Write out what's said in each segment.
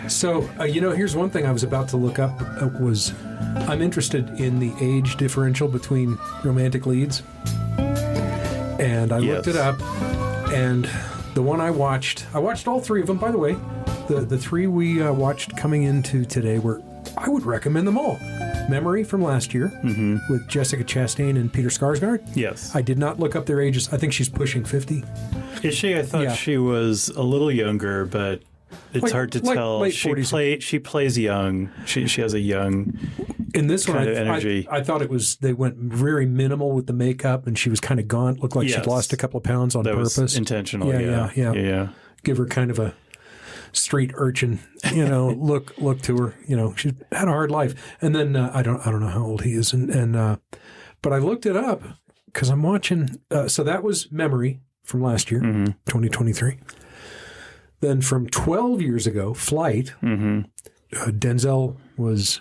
So, here's one thing I was about to look up was I'm interested in the age differential between romantic leads. And I looked it up, and the one I watched all three of them, by the way. The three we watched coming into today I would recommend them all. Memory from last year with Jessica Chastain and Peter Skarsgård. Yes. I did not look up their ages. I think she's pushing 50. Is she? I thought she was a little younger, but it's hard to tell. Late 40s. She plays young. She has a young in this kind one, of energy. I thought they went very minimal with the makeup, and she was kind of gaunt. Looked like she'd lost a couple of pounds on purpose. Was intentional. Yeah. Give her kind of a street urchin, look to her. She had a hard life. And then I don't know how old he is, but I looked it up because I'm watching. So that was Memory from last year, 2023. Then from 12 years ago, Flight. Denzel was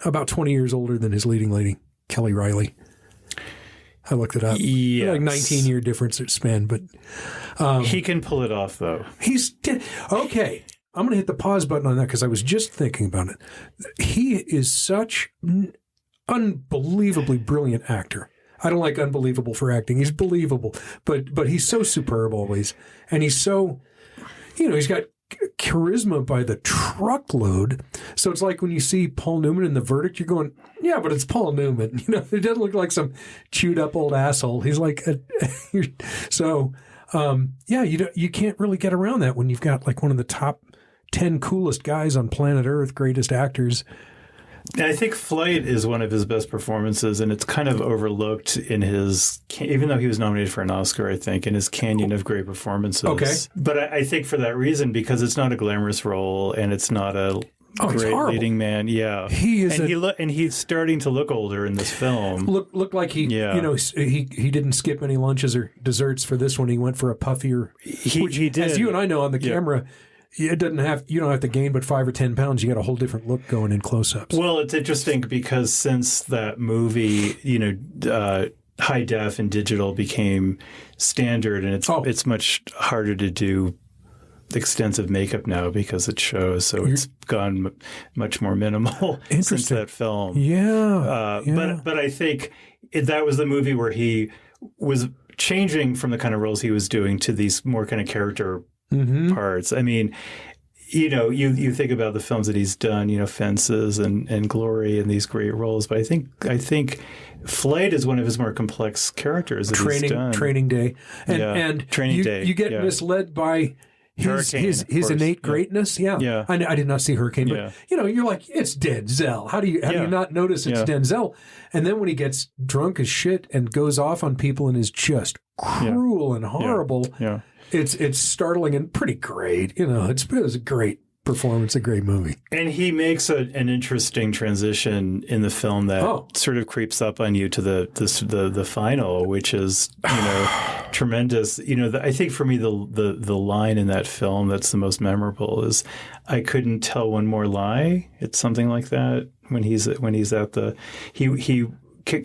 about 20 years older than his leading lady, Kelly Riley. I looked it up. Yes. Like 19-year difference span, but he can pull it off, though. Okay. I'm going to hit the pause button on that because I was just thinking about it. He is such an unbelievably brilliant actor. I don't like unbelievable for acting. He's believable, but he's so superb always, and he's so, he's got charisma by the truckload. So it's like when you see Paul Newman in The Verdict, you're going, yeah, but it's Paul Newman. He doesn't look like some chewed up old asshole. He's like, you can't really get around that when you've got like one of the top 10 coolest guys on planet Earth, greatest actors. I think Flight is one of his best performances, and it's kind of overlooked in his, even though he was nominated for an Oscar, I think, in his canyon of great performances. Okay. But I think for that reason, because it's not a glamorous role, and it's not a great leading man. Yeah. He is and he's starting to look older in this film. Look like he didn't skip any lunches or desserts for this one. He went for a puffier. He did. As you and I know on the camera, you don't have to gain but 5 or 10 pounds. You got a whole different look going in close-ups. Well, it's interesting because since that movie, high def and digital became standard, and it's much harder to do extensive makeup now because it shows. So it's gone much more minimal since that film. Yeah. But I think that was the movie where he was changing from the kind of roles he was doing to these more kind of character parts. I mean, you think about the films that he's done, Fences and Glory and these great roles, but I think Flight is one of his more complex characters that he's done. Training Day. And Training Day. You get misled by his innate greatness. Yeah. I did not see Hurricane, but you're like, it's Denzel. How do you not notice it's Denzel? And then when he gets drunk as shit and goes off on people and is just cruel and horrible, it's startling and pretty great. It was a great performance, a great movie. And he makes an interesting transition in the film that sort of creeps up on you to the final, which is tremendous. I think for me the line in that film that's the most memorable is, "I couldn't tell one more lie." It's something like that when he's at the he.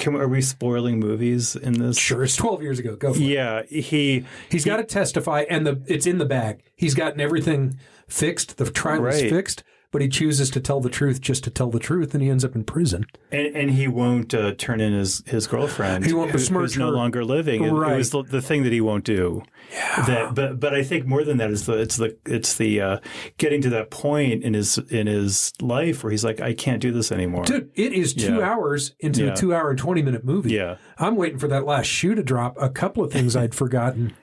Are we spoiling movies in this? Sure, it's 12 years ago. Go for it. Yeah, he's got to testify, and it's in the bag. He's gotten everything fixed. The trial is fixed, but he chooses to tell the truth just to tell the truth, and he ends up in prison. And he won't turn in his girlfriend. He won't besmirch who's no longer living. Right. It was the thing that he won't do. Yeah. But I think more than that is it's the getting to that point in his life where he's like, I can't do this anymore. Dude, it is 2 hours into a 2 hour and 20-minute movie. Yeah. I'm waiting for that last shoe to drop. A couple of things I'd forgotten.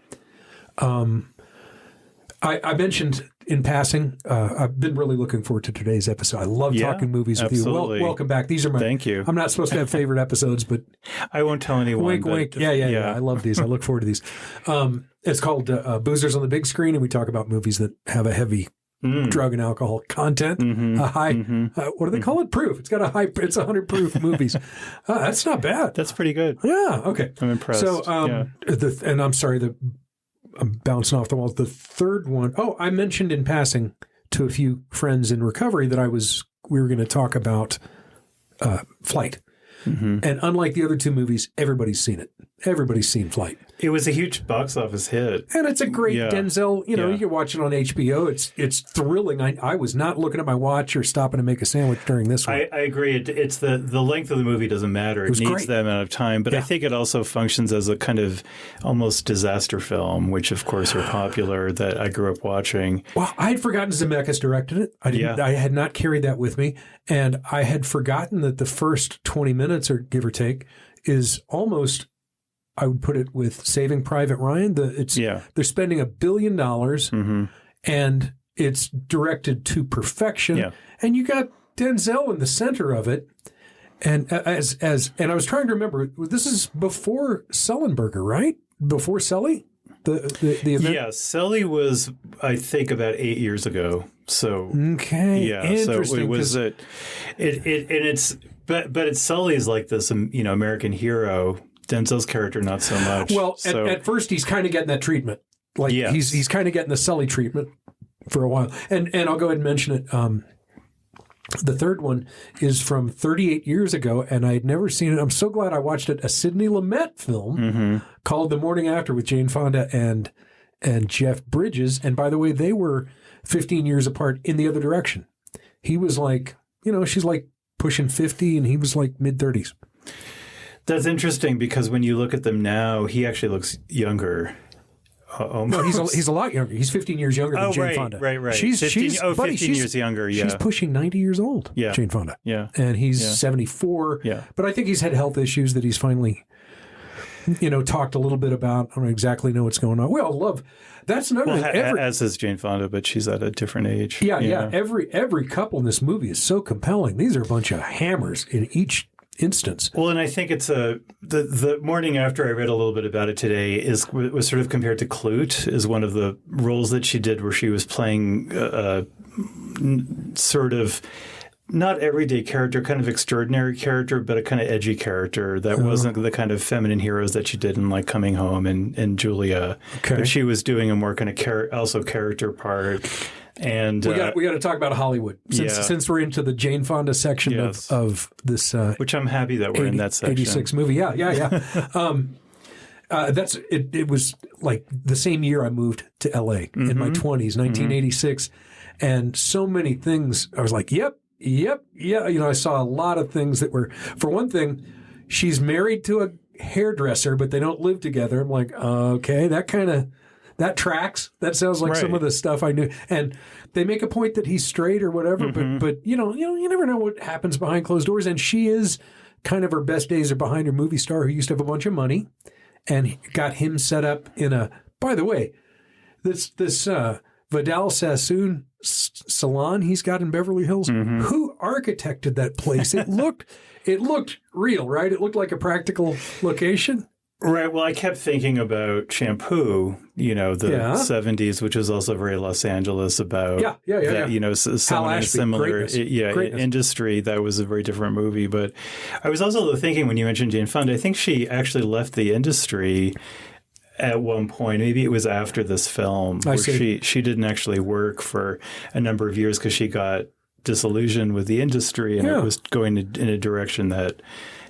I mentioned in passing, I've been really looking forward to today's episode. I love talking movies with you. Welcome back. These are Thank you. I'm not supposed to have favorite episodes, but I won't tell anyone. Wink, wink. Yeah. I love these. I look forward to these. It's called Boozers on the Big Screen, and we talk about movies that have a heavy drug and alcohol content. A high, what do they call it? Proof. It's got a high. It's 100 proof movies. That's not bad. That's pretty good. Yeah. Okay. I'm impressed. So, and I'm sorry I'm bouncing off the walls. The third one, I mentioned in passing to a few friends in recovery that we were going to talk about Flight. And unlike the other two movies, everybody's seen it. Everybody's seen Flight. It was a huge box office hit. And it's a great Denzel, you can watch it on HBO. It's thrilling. I was not looking at my watch or stopping to make a sandwich during this one. I agree. It's the length of the movie doesn't matter. It needs that amount of time. But I think it also functions as a kind of almost disaster film, which of course are popular, that I grew up watching. Well, I had forgotten Zemeckis directed it. I had not carried that with me. And I had forgotten that the first 20 minutes, or give or take, is almost, I would put it with Saving Private Ryan. They're spending $1 billion, and it's directed to perfection. Yeah. And you got Denzel in the center of it. And and I was trying to remember, this is before Sullenberger, right? Before Sully? The event? Yeah, Sully was, I think, about 8 years ago. So okay, yeah, interesting. So it was but Sully is like this, American hero. Denzel's character, not so much. Well, at first he's kind of getting that treatment, like he's kind of getting the Sully treatment for a while. And I'll go ahead and mention it. The third one is from 38 years ago, and I had never seen it. I'm so glad I watched it. A Sidney Lumet film called The Morning After with Jane Fonda and Jeff Bridges. And by the way, they were 15 years apart in the other direction. He was like, she's like pushing 50, and he was like mid-30s. That's interesting because when you look at them now, he actually looks younger. No, he's a lot younger. He's 15 years younger than Jane Fonda. Right. She's 15 years younger, yeah. She's pushing 90 years old, Jane Fonda. Yeah. And he's 74. Yeah. But I think he's had health issues that he's finally, talked a little bit about. I don't exactly know what's going on. We all love, that's another thing. As is Jane Fonda, but she's at a different age. Yeah. Every couple in this movie is so compelling. These are a bunch of hammers in each instance. Well, and I think it's the Morning After, I read a little bit about it today, was sort of compared to Klute as one of the roles that she did where she was playing sort of not everyday character, kind of extraordinary character, but a kind of edgy character that wasn't the kind of feminine heroes that she did in like Coming Home and Julia. Okay. But she was doing a more kind of also character part. And we got to talk about Hollywood since we're into the Jane Fonda section of this, which I'm happy that we're in that section. 86 movie. Yeah. It was like the same year I moved to L.A. in my 20s, 1986, and so many things. I was like, yep. I saw a lot of things that were, for one thing, she's married to a hairdresser, but they don't live together. I'm like, okay, that tracks. That sounds like some of the stuff I knew. And they make a point that he's straight or whatever, but you never know what happens behind closed doors. And she is kind of, her best days are behind her movie star who used to have a bunch of money and got him set up in a, by the way, this Vidal Sassoon salon he's got in Beverly Hills. Who architected that place? It looked real, right? It looked like a practical location. Right. Well, I kept thinking about Shampoo, the 70s, which was also very Los Angeles about that, someone in a similar industry. That was a very different movie. But I was also thinking when you mentioned Jane Fonda, I think she actually left the industry at one point. Maybe it was after this film where she didn't actually work for a number of years because she got disillusioned with the industry and it was going in a direction that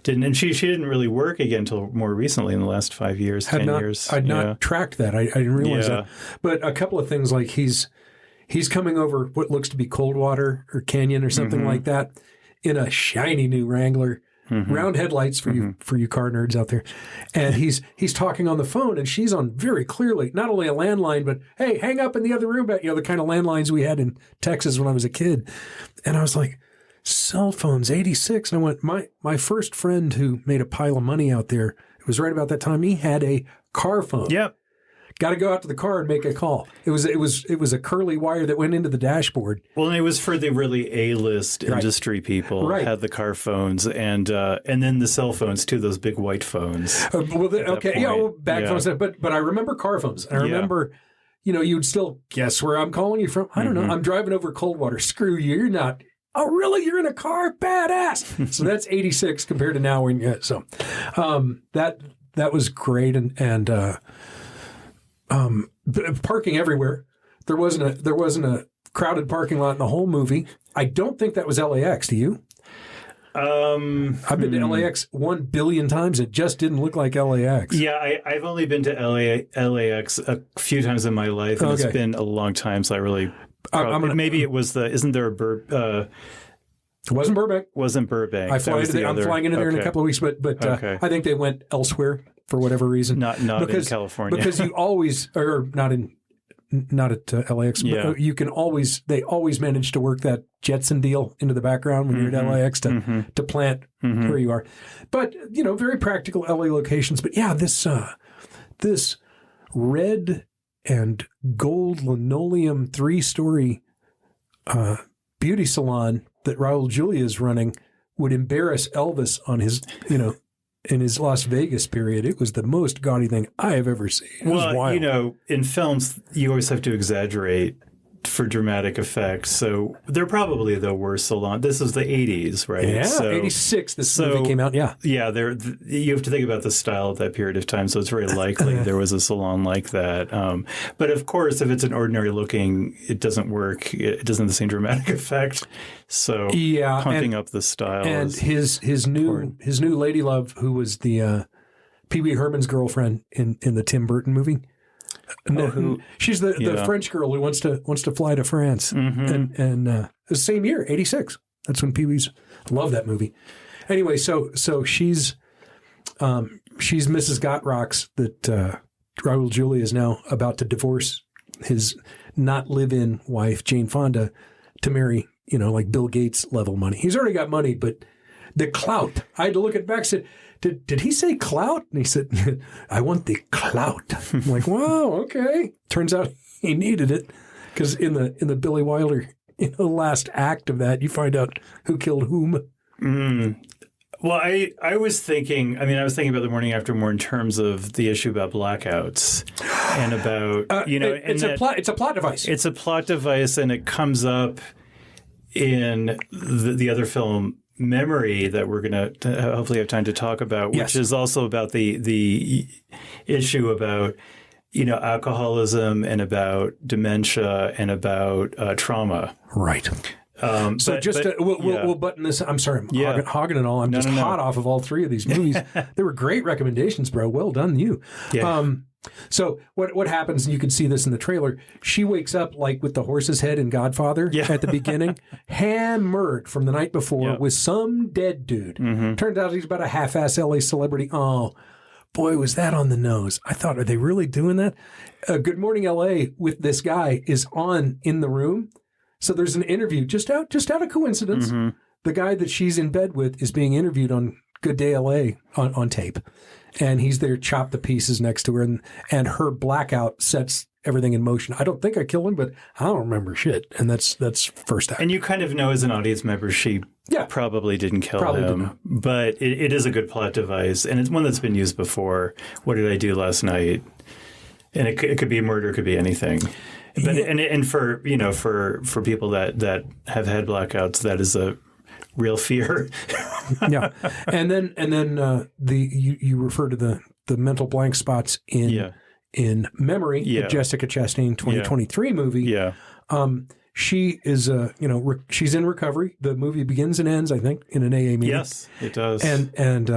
didn't, and she didn't really work again until more recently in the last 5 years, 10 years. I'd not tracked that. I didn't realize that. But a couple of things, like he's coming over what looks to be Coldwater or Canyon or something like that in a shiny new Wrangler, round headlights for you car nerds out there, and he's talking on the phone, and she's on very clearly not only a landline, but hey, hang up in the other room, the kind of landlines we had in Texas when I was a kid, and I was like, cell phones, 86. And I went, my first friend who made a pile of money out there, it was right about that time, he had a car phone. Yep. Got to go out to the car and make a call. It was a curly wire that went into the dashboard. Well, and it was for the really A-list industry people had the car phones, and then the cell phones too, those big white phones. Back phones. But I remember car phones. I remember, you'd still guess where I'm calling you from. I don't know. I'm driving over Coldwater. Screw you. You're not. Oh, really? You're in a car? Badass. So that's 86 compared to now. That was great, and parking everywhere. There wasn't a crowded parking lot in the whole movie. I don't think that was LAX. Do you? I've been to LAX 1 billion times. It just didn't look like LAX. Yeah, I've only been to LAX a few times in my life, and it's been a long time, so I really... maybe it was isn't there a... it wasn't Burbank. Wasn't Burbank. I'm flying into there in a couple of weeks, but I think they went elsewhere for whatever reason. Not in California. Because you always... Or not at LAX, but they always manage to work that Jetson deal into the background when you're at LAX to plant where you are. But, very practical LA locations. But yeah, this red and gold linoleum 3-story beauty salon that Raul Julia is running would embarrass Elvis on his, in his Las Vegas period. It was the most gaudy thing I have ever seen. It was wild. In films, you always have to exaggerate for dramatic effects. So there probably, though, were salons. This was the 80s, right? Yeah, so, 86 this movie came out, yeah. Yeah, you have to think about the style of that period of time, so it's very likely there was a salon like that. But of course, if it's an ordinary looking, it doesn't work. It doesn't have the same dramatic effect. So pumping up the style. And his new lady love, who was the Pee Wee Herman's girlfriend in the Tim Burton movie. She's the French girl who wants to fly to France, and the same year, 86. That's when Pee Wee's. Love that movie. Anyway, so she's Mrs. Gotrocks that Raul Julia is now about to divorce his not live-in wife Jane Fonda to marry, like Bill Gates level money. He's already got money, but the clout. I had to look at back and said, Did he say clout? And he said, I want the clout. I'm like, wow, okay. Turns out he needed it because in the Billy Wilder last act of that, you find out who killed whom. Well, I was thinking about The Morning After more in terms of the issue about blackouts and about, it's a plot device. It's a plot device, and it comes up in the other film, Memory, that we're going to hopefully have time to talk about, which is also about the issue about, alcoholism and about dementia and about trauma. Right. We'll button this. I'm sorry, I'm hogging it all. I'm hot off of all three of these movies. They were great recommendations, bro. Well done, you. Yeah. So what happens, and you can see this in the trailer, she wakes up like with the horse's head in Godfather at the beginning, hammered from the night before with some dead dude. Turns out he's about a half-ass LA celebrity. Oh, boy, was that on the nose. I thought, are they really doing that? Good Morning LA with this guy is on in the room. So there's an interview, just out of coincidence. The guy that she's in bed with is being interviewed on Good Day LA on tape. And he's there, chop the pieces next to her, and her blackout sets everything in motion. I don't think I killed him, but I don't remember shit. And that's first act. And you kind of know as an audience member, she probably didn't kill him. But it is a good plot device, and it's one that's been used before. What did I do last night? And it could be a murder, it could be anything. But and for people that have had blackouts, that is a real fear. Yeah, and then you refer to the mental blank spots in Memory, the Jessica Chastain 2023 movie. Yeah, she is she's in recovery. The movie begins and ends, I think, in an AA meeting. Yes, it does. And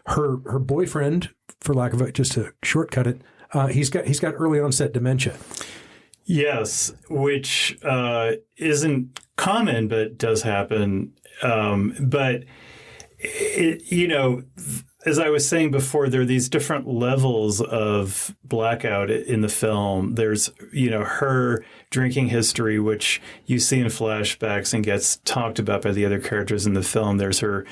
her boyfriend, for lack of just to shortcut it, he's got early onset dementia. Yes, which isn't common, but does happen. But as I was saying before, there are these different levels of blackout in the film. There's, her drinking history, which you see in flashbacks and gets talked about by the other characters in the film. There's her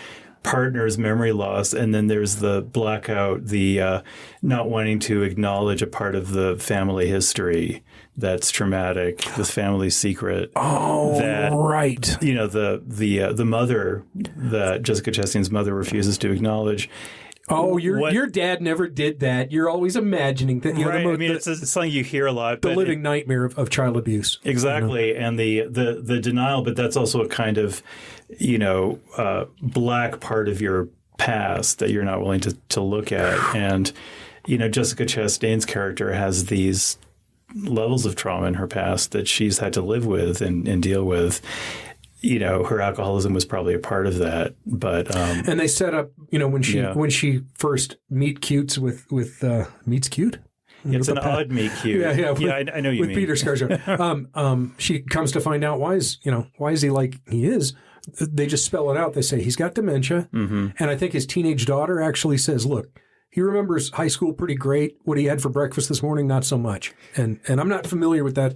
partner's memory loss, and then there's the blackout, the not wanting to acknowledge a part of the family history that's traumatic, this family secret. Oh, that, right. The mother, that Jessica Chastain's mother, refuses to acknowledge. Oh, your dad never did that. You're always imagining that. Right. It's something you hear a lot. The living nightmare of child abuse. Exactly, and the denial, but that's also a kind of, black part of your past that you're not willing to look at. And, Jessica Chastain's character has these levels of trauma in her past that she's had to live with and deal with. her alcoholism was probably a part of that. But and they set up, when she first meets cute. It's an odd meet cute. I know you with mean. Peter Skarsgård. She comes to find out why is he like he is. They just spell it out. They say he's got dementia, and I think his teenage daughter actually says, "Look, he remembers high school pretty great. What he had for breakfast this morning, not so much." And I'm not familiar with that.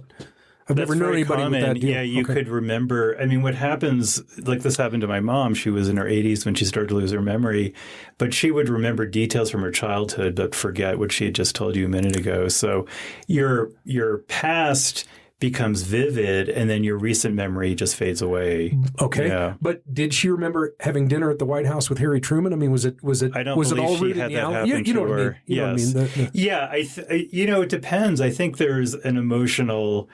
I've never known anybody with that deal. Yeah, you could remember. I mean, what happens, like this happened to my mom. She was in her 80s when she started to lose her memory, but she would remember details from her childhood but forget what she had just told you a minute ago. So your past becomes vivid, and then your recent memory just fades away. Okay, but did she remember having dinner at the White House with Harry Truman? I mean, was it? I don't was believe it all she had that happen to her. Yes. Yeah, it depends. I think there's an emotional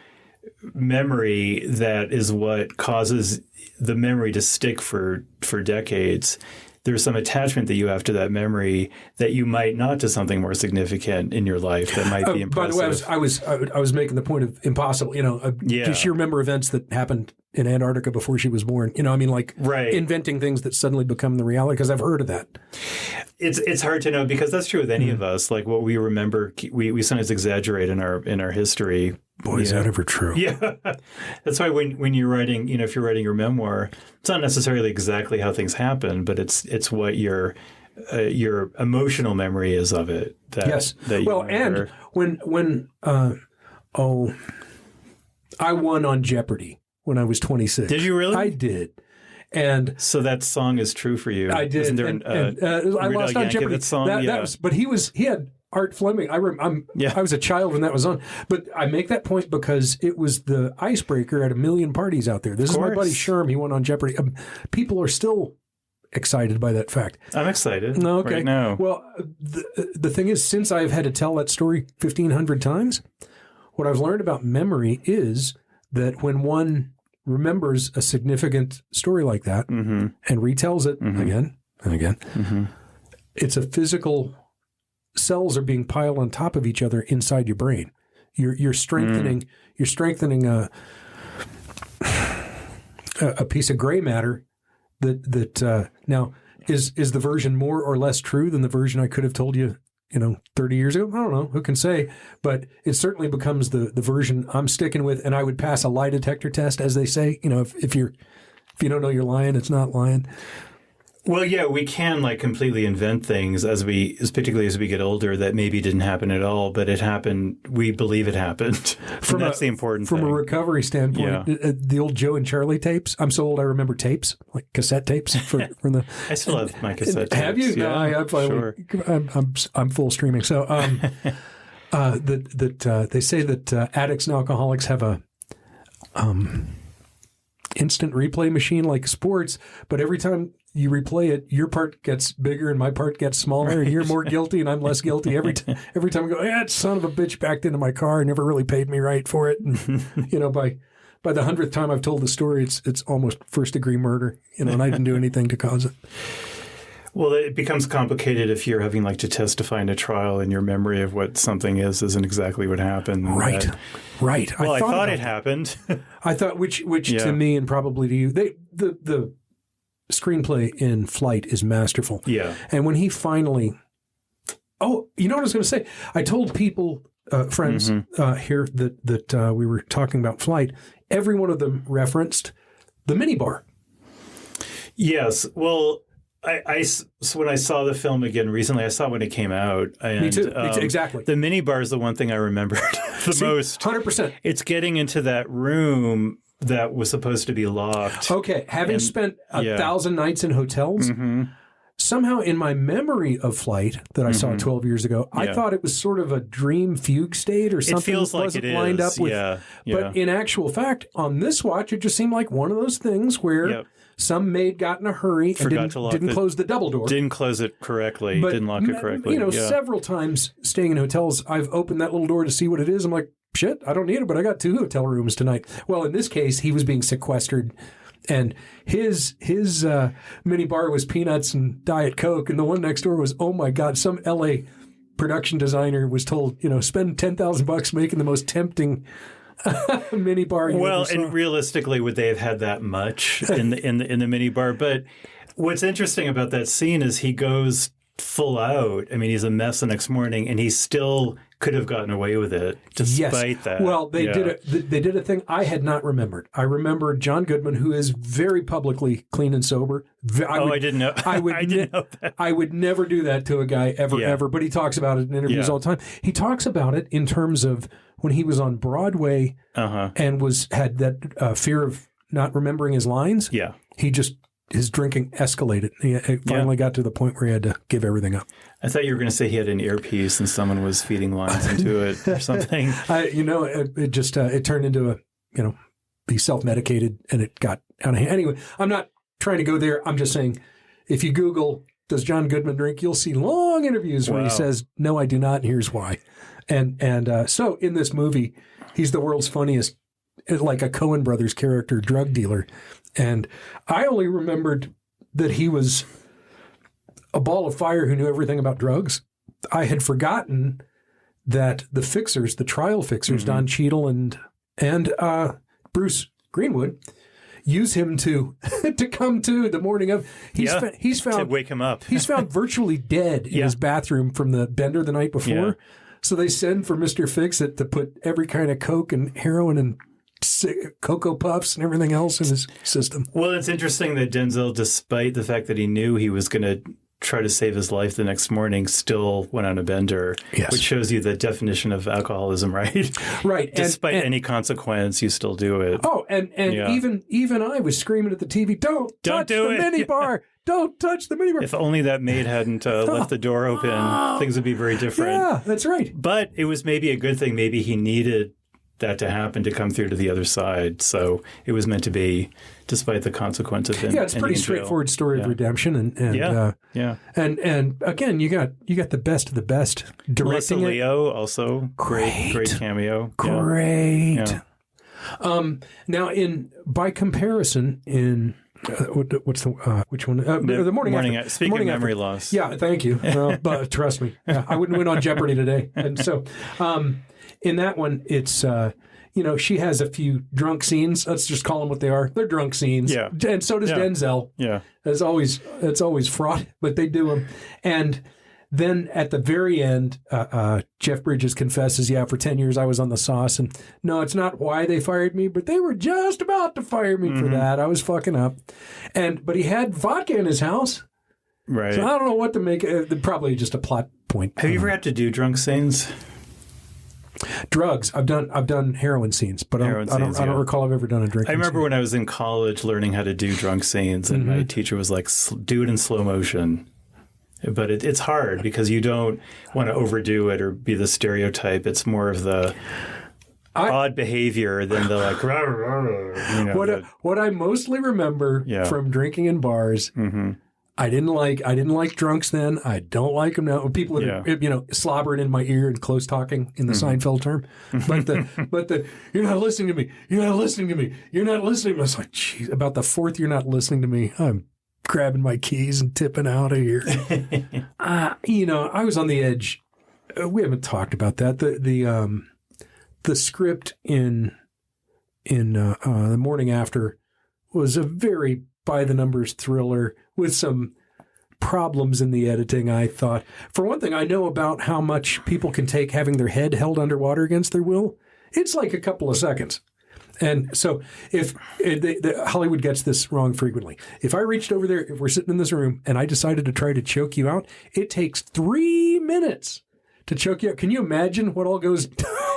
memory that is what causes the memory to stick for decades. There's some attachment that you have to that memory that you might not to something more significant in your life that might be impressive. By the way, I was making the point of impossible. Does she remember events that happened in Antarctica before she was born? Inventing things that suddenly become the reality. Because I've heard of that. It's hard to know because that's true with any of us. Like what we remember, we sometimes exaggerate in our history. Boy, is that ever true? Yeah, that's why when you're writing, if you're writing your memoir, it's not necessarily exactly how things happen, but it's what your emotional memory is of it. That you remember. And when I won on Jeopardy when I was 26. Did you really? I did. And so that song is true for you. I did. Isn't there I lost on Jeopardy. Song? But he had Art Fleming. I was a child when that was on. But I make that point because it was the icebreaker at a million parties out there. This is my buddy Sherm. He won on Jeopardy. People are still excited by that fact. I'm excited. Okay. Right now. Well, the thing is, since I've had to tell that story 1,500 times, what I've learned about memory is that when one remembers a significant story like that and retells it again and again, it's a physical. Cells are being piled on top of each other inside your brain. You're strengthening. You're strengthening a piece of gray matter that now is the version more or less true than the version I could have told you 30 years ago. I don't know. Who can say? But it certainly becomes the version I'm sticking with, and I would pass a lie detector test, as they say. If you don't know you're lying, it's not lying. Well, yeah, we can completely invent things particularly as we get older that maybe didn't happen at all, but it happened. We believe it happened. That's the important thing. From a recovery standpoint, the old Joe and Charlie tapes. I'm so old I remember tapes, like cassette tapes from the. I still have my cassette tapes. Have you? Yeah, no, sure. I'm full streaming. So they say that addicts and alcoholics have a instant replay machine like sports, but every time you replay it, your part gets bigger and my part gets smaller, and you're more guilty and I'm less guilty. Every time I go, that son of a bitch backed into my car and never really paid me right for it. And, by the 100th time I've told the story, it's almost first degree murder, and I didn't do anything to cause it. Well, it becomes complicated if you're having to testify in a trial and your memory of what something isn't exactly what happened. Right. Well, I thought it happened. I thought, which to me and probably to you, the screenplay in Flight is masterful. Yeah. And when he finally, you know what I was going to say? I told people, friends here that we were talking about Flight. Every one of them referenced the minibar. Yes. Well, so when I saw the film again recently, I saw it when it came out. And, Me too. Exactly. The minibar is the one thing I remembered most. 100%. It's getting into that room that was supposed to be locked. Okay. Having spent 1,000 nights in hotels, somehow in my memory of Flight that I saw 12 years ago, I thought it was sort of a dream fugue state or something. It feels like it is. Lined up with, but in actual fact, on this watch, it just seemed like one of those things where some maid got in a hurry and didn't close the double door. Didn't close it correctly. Didn't lock it correctly. Several times staying in hotels, I've opened that little door to see what it is. I'm like, shit, I don't need it, but I got 2 hotel rooms tonight. Well, in this case, he was being sequestered, and his mini bar was peanuts and Diet Coke, and the one next door was, oh my God, some LA production designer was told, spend $10,000 making the most tempting mini bar. Well, and realistically, would they have had that much in the mini bar? But what's interesting about that scene is he goes full out. I mean, he's a mess the next morning, and he still could have gotten away with it despite that. Well, they did a thing I had not remembered. I remembered John Goodman, who is very publicly clean and sober. I didn't know. I didn't know that. I would never do that to a guy ever. But he talks about it in interviews all the time. He talks about it in terms of when he was on Broadway and had that fear of not remembering his lines. Yeah, his drinking escalated. He finally got to the point where he had to give everything up. I thought you were going to say he had an earpiece and someone was feeding lines into it or something. It turned into he self-medicated and it got out of hand. Anyway, I'm not trying to go there. I'm just saying, if you Google, does John Goodman drink? You'll see long interviews where he says, no, I do not, and here's why. And so in this movie, he's the world's funniest, like a Coen Brothers character, drug dealer. And I only remembered that he was a ball of fire who knew everything about drugs. I had forgotten that the fixers, the trial fixers, Don Cheadle and Bruce Greenwood, use him to come to the morning of. He's found to wake him up. He's found virtually dead in his bathroom from the bender the night before. Yeah. So they send for Mr. Fix-It to put every kind of coke and heroin and Cocoa Puffs and everything else in his system. Well, it's interesting that Denzel, despite the fact that he knew he was going to try to save his life the next morning, still went on a bender, which shows you the definition of alcoholism, right? Right. Despite any consequence, you still do it. Oh, and even I was screaming at the TV, don't touch the minibar. Don't touch the minibar. If only that maid hadn't left the door open, things would be very different. Yeah, that's right. But it was maybe a good thing. Maybe he needed that to happen to come through to the other side. So it was meant to be, despite the consequence of him. Yeah, it's a pretty straightforward story of redemption, and again, you got the best of the best directing. Melissa Leo also great cameo. Great. Yeah. Now, by comparison, in what's the which one? The morning after. Speaking of memory loss. Yeah, thank you. But trust me, I wouldn't win on Jeopardy today, and so. In that one, it's, she has a few drunk scenes. Let's just call them what they are. They're drunk scenes. Yeah. And so does Denzel. Yeah. It's always fraught, but they do them. And then at the very end, Jeff Bridges confesses, for 10 years I was on the sauce. And no, it's not why they fired me, but they were just about to fire me for that. I was fucking up. But he had vodka in his house. Right. So I don't know what to make. Probably just a plot point. Have you ever had to do drunk scenes? Drugs. I've done heroin scenes, but I don't recall I've ever done a drinking. I remember when I was in college learning how to do drunk scenes, and my teacher was like, "Do it in slow motion." But it's hard because you don't want to overdo it or be the stereotype. It's more of the odd behavior than the like. What I mostly remember from drinking in bars. I didn't like drunks then. I don't like them now. People that are, slobbering in my ear and close talking in the Seinfeld term. But you're not listening to me. You're not listening to me. You're not listening to me. I was like, geez, about the fourth, you're not listening to me. I'm grabbing my keys and tipping out of here. I was on the edge. We haven't talked about that. The script in The Morning After was a very by the numbers thriller with some problems in the editing, I thought. For one thing, I know about how much people can take having their head held underwater against their will. It's like a couple of seconds. And so if Hollywood gets this wrong frequently. If I reached over there, if we're sitting in this room and I decided to try to choke you out, it takes 3 minutes to choke you out. Can you imagine what all goes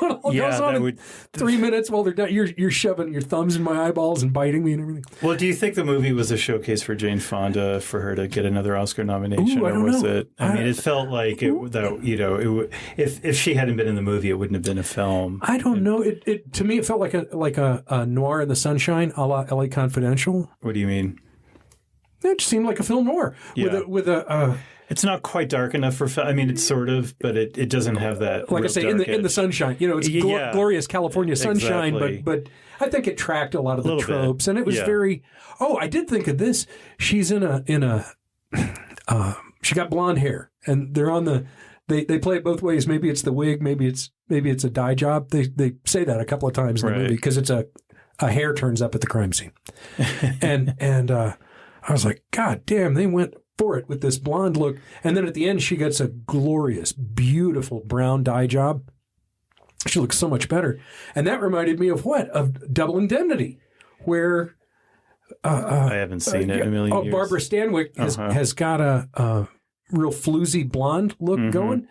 on in 3 minutes while they're done? You're shoving your thumbs in my eyeballs and biting me and everything. Well, do you think the movie was a showcase for Jane Fonda for her to get another Oscar nomination, or was it? I mean, it felt like if she hadn't been in the movie, it wouldn't have been a film. I don't know. It to me, it felt like a Noir in the Sunshine, a la L.A. Confidential. What do you mean? It just seemed like a film noir with a. It's not quite dark enough for. I mean, it's sort of, but it doesn't have that. Like I say, in the sunshine, it's glorious California sunshine, exactly. but I think it tracked a lot of the tropes, and it was very. Oh, I did think of this. She's in a. She got blonde hair, and they're on the They play it both ways. Maybe it's the wig, maybe it's a dye job. They say that a couple of times in the movie because it's a hair turns up at the crime scene. and I was like, God damn, they went for it with this blonde look. And then at the end, she gets a glorious, beautiful brown dye job. She looks so much better. And that reminded me of what? Of Double Indemnity, where... I haven't seen it in a million years. Barbara Stanwyck has got a real floozy blonde look going.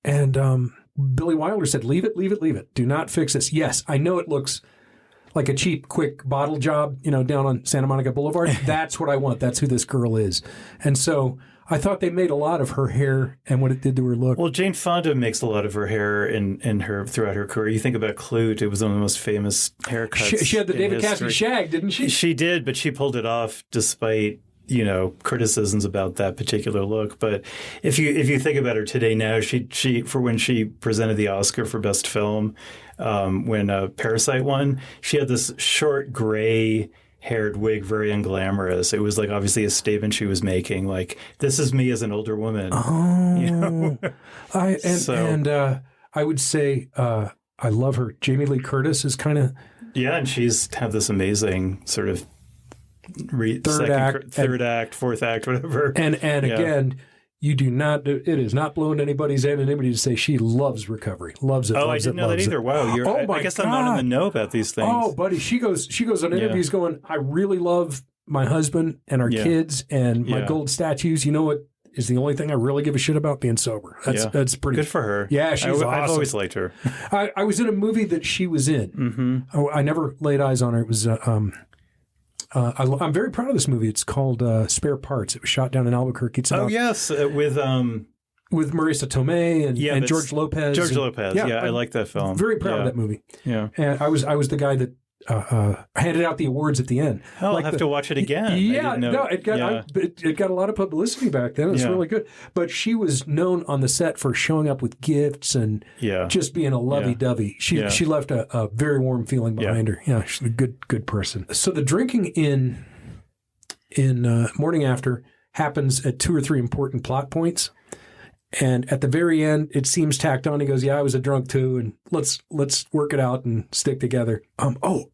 And Billy Wilder said, leave it. Do not fix this. Yes, I know it looks like a cheap, quick bottle job, down on Santa Monica Boulevard. That's what I want. That's who this girl is. And so I thought they made a lot of her hair and what it did to her look. Well, Jane Fonda makes a lot of her hair in her throughout her career. You think about Clute; it was one of the most famous haircuts. She had the David Cassidy shag, didn't she? She did, but she pulled it off despite criticisms about that particular look. But if you think about her today now, she for when she presented the Oscar for Best Film, when Parasite won, she had this short gray haired wig, very unglamorous. It was like obviously a statement she was making, like, this is me as an older woman. Oh, I would say I love her. Jamie Lee Curtis is kind of and she's have this amazing sort of third act, fourth act, whatever. And again, you do not. It is not blowing anybody's anonymity to say she loves Recovery, loves it. Oh, I didn't know that either. Wow, I guess God. I'm not in the know about these things. Oh, buddy, she goes on interviews going, I really love my husband and our kids and my gold statues. You know what is the only thing I really give a shit about? Being sober. That's pretty good for her. Yeah, she's awesome. I've always liked her. I was in a movie that she was in. I never laid eyes on her. It was. I'm very proud of this movie. It's called Spare Parts. It was shot down in Albuquerque. It's with Marisa Tomei and George Lopez. I like that film. Very proud of that movie. Yeah, and I was the guy that handed out the awards at the end. Oh, I'll have to watch it again. It got a lot of publicity back then. It's really good. But she was known on the set for showing up with gifts and just being a lovey-dovey. She left a very warm feeling behind her. Yeah, she's a good person. So the drinking in Morning After happens at 2 or 3 important plot points. And at the very end, it seems tacked on. He goes, I was a drunk too, and let's work it out and stick together. I don't know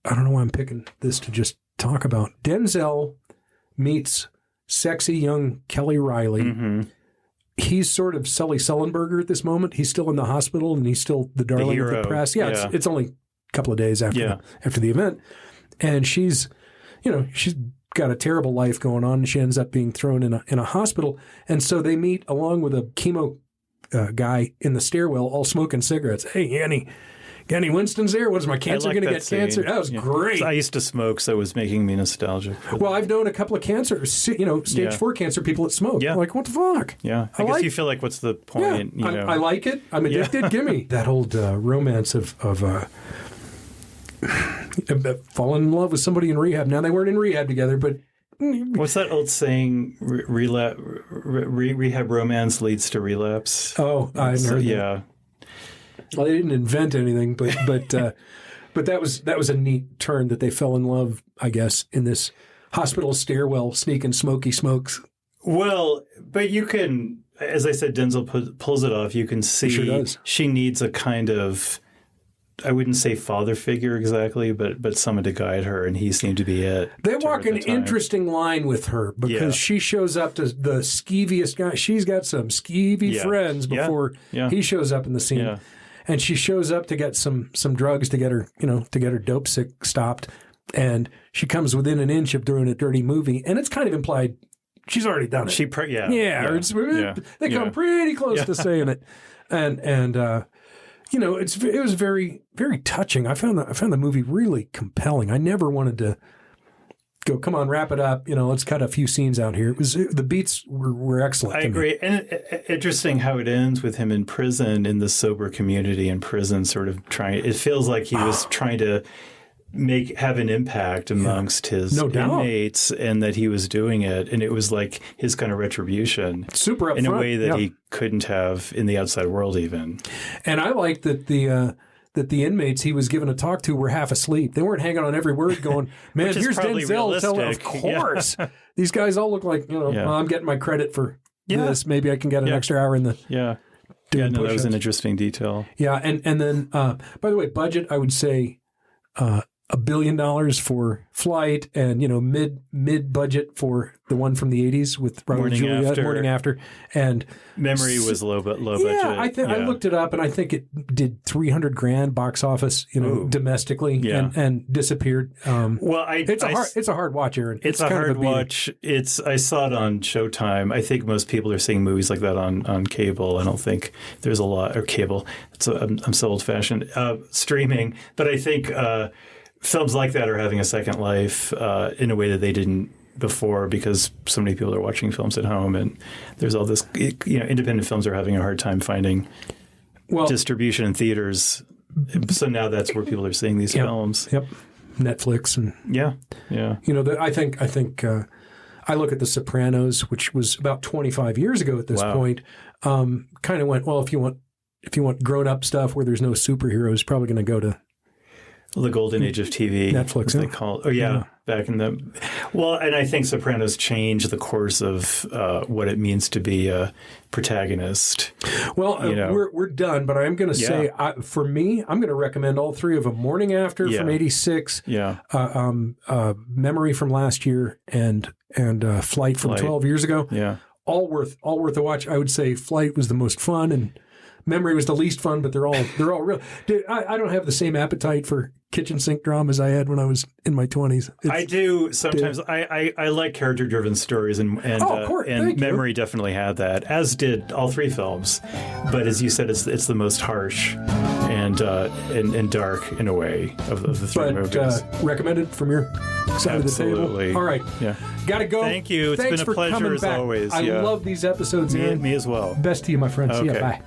why I'm picking this to just talk about. Denzel meets sexy young Kelly Riley. He's sort of Sully Sullenberger at this moment. He's still in the hospital, and he's still the darling of the press. Yeah. It's only a couple of days after the event. And she's got a terrible life going on, and she ends up being thrown in a hospital. And so they meet along with a chemo guy in the stairwell, all smoking cigarettes. Hey, Annie Winston's there. What is my cancer going to get scene. Cancer? That was great. I used to smoke, so it was making me nostalgic. Well, I've known a couple of cancers, stage 4 cancer people that smoke. Yeah. I'm like, what the fuck? Yeah. I guess you feel like, what's the point? Yeah. I like it. I'm addicted. Gimme. That old romance of falling in love with somebody in rehab. Now, they weren't in rehab together, but... What's that old saying? Rehab romance leads to relapse. Oh, I heard that. Yeah. Well, they didn't invent anything, but that was a neat turn that they fell in love, I guess, in this hospital stairwell, sneaking smoky smokes. Well, but you can, as I said, Denzel pulls it off. You can see she needs a kind of... I wouldn't say father figure exactly, but someone to guide her, and he seemed to be it. They walk an interesting line with her because she shows up to the skeeviest guy. She's got some skeevy friends before he shows up in the scene. Yeah. And she shows up to get some drugs to get her dope sick stopped. And she comes within an inch of doing a dirty movie. And it's kind of implied she's already done it. They come pretty close to saying it. And it was very, very touching. I found the movie really compelling. I never wanted to go, come on, wrap it up. Let's cut a few scenes out here. The beats were excellent. I agree. And interesting how it ends with him in prison, in the sober community in prison, sort of trying. It feels like he was trying to have an impact amongst his inmates, and that he was doing it, and it was like his kind of retribution, super upfront, in a way that he couldn't have in the outside world even. And I like that the inmates he was given a talk to were half asleep. They weren't hanging on every word going, man, here's Denzel telling, of course. These guys all look like, I'm getting my credit for this. Maybe I can get an extra hour in the Yeah, no, that was an interesting detail. Yeah, and then by the way, budget, I would say $1 billion for Flight, and mid budget for the one from the 80s with Raul Juliet, Morning After, and Memory was low budget. I looked it up, and I think it did $300,000 box office, domestically, and disappeared. It's a hard watch, Aaron. It's a hard watch. I saw it on Showtime. I think most people are seeing movies like that on cable. I don't think there's a lot, or cable. I'm so old fashioned. Streaming, but I think. Films like that are having a second life in a way that they didn't before, because so many people are watching films at home, and there's all this. Independent films are having a hard time finding distribution in theaters. So now that's where people are seeing these films. Yep, Netflix and I think I look at The Sopranos, which was about 25 years ago at this point. Kind of went, well, if you want grown up stuff where there's no superheroes, probably going to go to the golden age of TV, Netflix, they call it. Oh yeah, back in the and I think Sopranos changed the course of what it means to be a protagonist. Well, we're done, but I'm going to say, for me, I'm going to recommend all three of them: Morning After from '86, Memory from last year, and Flight from 12 years ago. Yeah, all worth a watch. I would say Flight was the most fun, and Memory was the least fun, but they're all real. Dude, I don't have the same appetite for kitchen sink dramas I had when I was in my 20s. I do sometimes. I like character-driven stories, and Memory definitely had that, as did all three films. But as you said, it's the most harsh and dark in a way of the three movies. Recommended from your side of the table. All right. Yeah. Gotta go. Thanks been a pleasure as always. I love these episodes, Aaron. Me as well. Best to you, my friend. See ya. Bye.